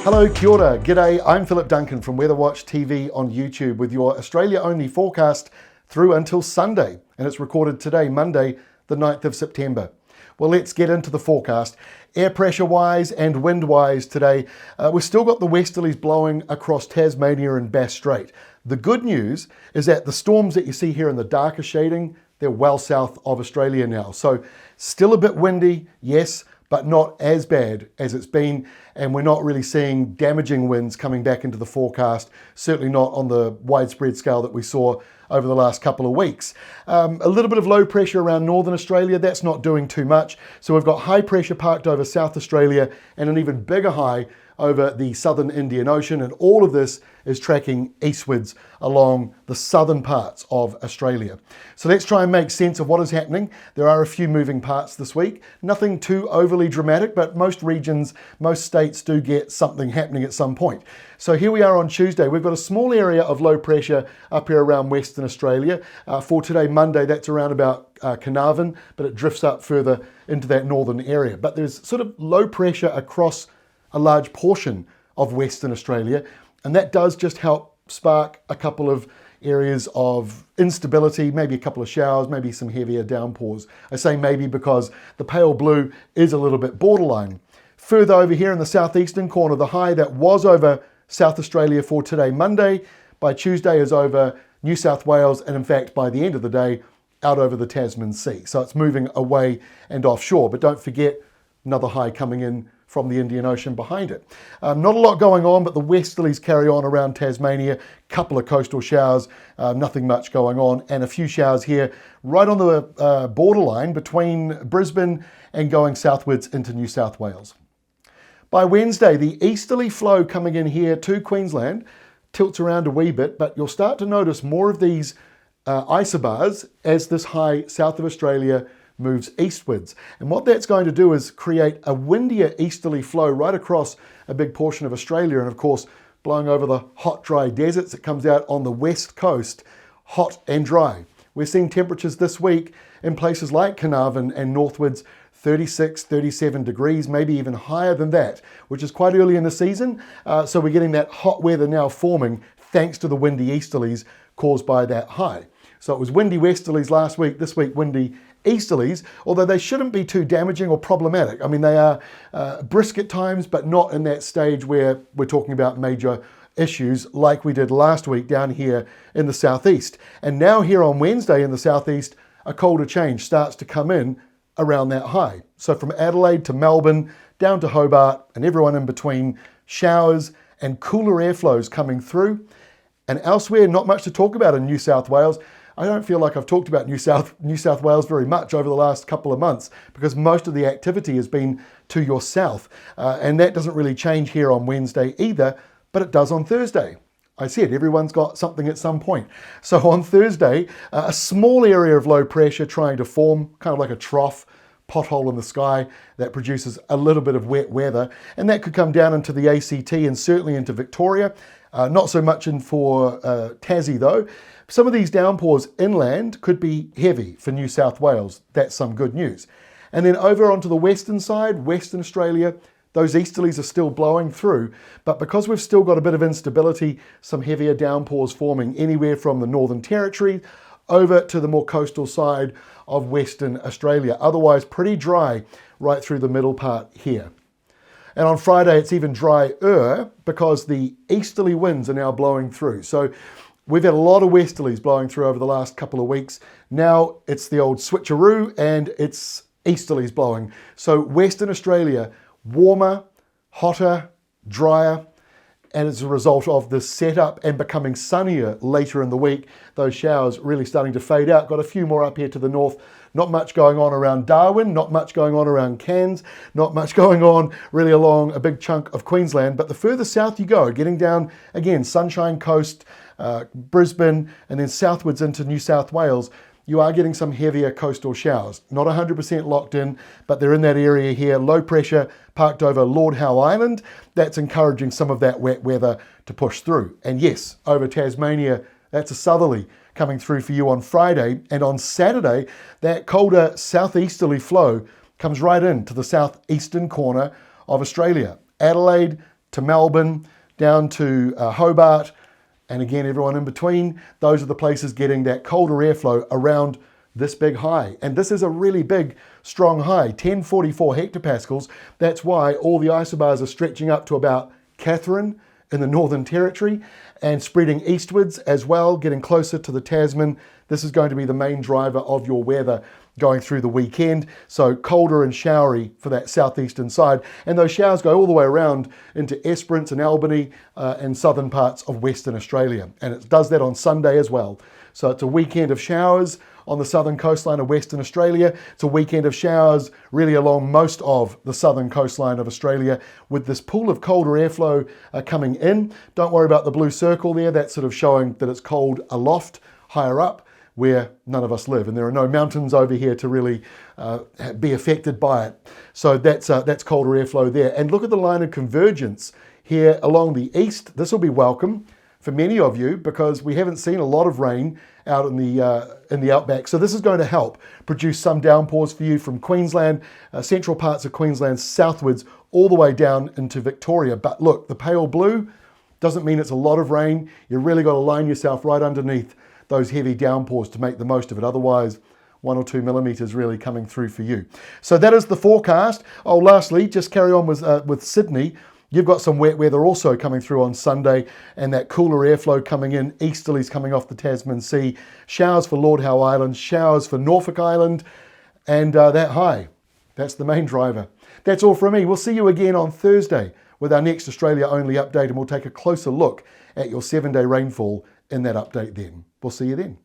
Hello, kia ora, g'day, I'm Philip Duncan from Weather Watch TV on YouTube with your Australia-only forecast through until Sunday, and it's recorded today, Monday, the 9th of September. Well, let's get into the forecast. Air pressure-wise and wind-wise today, we've still got the westerlies blowing across Tasmania and Bass Strait. The good news is that the storms that you see here in the darker shading, they're well south of Australia now. So still a bit windy, yes, but not as bad as it's been, and we're not really seeing damaging winds coming back into the forecast, certainly not on the widespread scale that we saw over the last couple of weeks. A little bit of low pressure around northern Australia, that's not doing too much. So we've got high pressure parked over South Australia and an even bigger high over the southern Indian Ocean, and all of this is tracking eastwards along the southern parts of Australia. So let's try and make sense of what is happening. There are a few moving parts this week, nothing too overly dramatic, but most regions, most states do get something happening at some point. So here we are on Tuesday. We've got a small area of low pressure up here around Western Australia. For today, Monday, that's around about Carnarvon, but it drifts up further into that northern area. But there's sort of low pressure across a large portion of Western Australia, and that does just help spark a couple of areas of instability, maybe a couple of showers, maybe some heavier downpours. I say maybe because the pale blue is a little bit borderline. Further over here in the southeastern corner, the high that was over South Australia for today, Monday, by Tuesday is over New South Wales, and in fact by the end of the day out over the Tasman Sea. So it's moving away and offshore, but don't forget another high coming in from the Indian Ocean behind it. Not a lot going on, but the westerlies carry on around Tasmania, couple of coastal showers, nothing much going on, and a few showers here right on the borderline between Brisbane and going southwards into New South Wales. By Wednesday, the easterly flow coming in here to Queensland tilts around a wee bit, but you'll start to notice more of these isobars as this high south of Australia moves eastwards. And what that's going to do is create a windier easterly flow right across a big portion of Australia, and of course blowing over the hot dry deserts. It comes out on the west coast, hot and dry. We're seeing temperatures this week in places like Carnarvon and northwards 36, 37 degrees, maybe even higher than that, which is quite early in the season. So we're getting that hot weather now forming thanks to the windy easterlies caused by that high. So it was windy westerlies last week, this week windy easterlies, although they shouldn't be too damaging or problematic. I mean, they are brisk at times, but not in that stage where we're talking about major issues like we did last week down here in the southeast. And now here on Wednesday in the southeast, a colder change starts to come in around that high. So from Adelaide to Melbourne, down to Hobart, and everyone in between, showers and cooler airflows coming through. And elsewhere, not much to talk about in New South Wales. I don't feel like I've talked about New South Wales very much over the last couple of months because most of the activity has been to your south. And that doesn't really change here on Wednesday either, but it does on Thursday. I said everyone's got something at some point. So on Thursday, a small area of low pressure trying to form, kind of like a trough, pothole in the sky that produces a little bit of wet weather. And that could come down into the ACT and certainly into Victoria. Not so much in for Tassie though. Some of these downpours inland could be heavy for New South Wales. That's some good news. And then over onto the western side, Western Australia, those easterlies are still blowing through, but because we've still got a bit of instability, some heavier downpours forming anywhere from the Northern Territory over to the more coastal side of Western Australia. Otherwise pretty dry right through the middle part here. And on Friday, it's even drier because the easterly winds are now blowing through. So we've had a lot of westerlies blowing through over the last couple of weeks. Now it's the old switcheroo and it's easterlies blowing. So Western Australia, warmer, hotter, drier, and as a result of this setup and becoming sunnier later in the week, those showers really starting to fade out. Got a few more up here to the north. Not much going on around Darwin, not much going on around Cairns, not much going on really along a big chunk of Queensland. But the further south you go, getting down, again, Sunshine Coast, Brisbane, and then southwards into New South Wales, you are getting some heavier coastal showers. Not 100% locked in, but they're in that area here. Low pressure parked over Lord Howe Island. That's encouraging some of that wet weather to push through. And yes, over Tasmania, that's a southerly coming through for you on Friday. And on Saturday, that colder southeasterly flow comes right into the southeastern corner of Australia. Adelaide to Melbourne, down to Hobart, and again, everyone in between. Those are the places getting that colder airflow around this big high. And this is a really big, strong high, 1044 hectopascals. That's why all the isobars are stretching up to about Catherine in the Northern Territory and spreading eastwards as well, getting closer to the Tasman. This is going to be the main driver of your weather going through the weekend. So colder and showery for that southeastern side. And those showers go all the way around into Esperance and Albany and southern parts of Western Australia. And it does that on Sunday as well. So it's a weekend of showers on the southern coastline of Western Australia. It's a weekend of showers really along most of the southern coastline of Australia with this pool of colder airflow coming in. Don't worry about the blue circle there. That's sort of showing that it's cold aloft, higher up, where none of us live. And there are no mountains over here to really be affected by it. So that's colder airflow there. And look at the line of convergence here along the east. This will be welcome for many of you because we haven't seen a lot of rain out in the outback. So this is going to help produce some downpours for you from Queensland, central parts of Queensland southwards, all the way down into Victoria. But look, the pale blue doesn't mean it's a lot of rain. You really got to line yourself right underneath those heavy downpours to make the most of it. Otherwise, 1 or 2 millimeters really coming through for you. So that is the forecast. Oh, lastly, just carry on with Sydney. You've got some wet weather also coming through on Sunday and that cooler airflow coming in, easterlies coming off the Tasman Sea, showers for Lord Howe Island, showers for Norfolk Island, and that high. That's the main driver. That's all from me. We'll see you again on Thursday with our next Australia Only update, and we'll take a closer look at your 7-day rainfall in that update then. We'll see you then.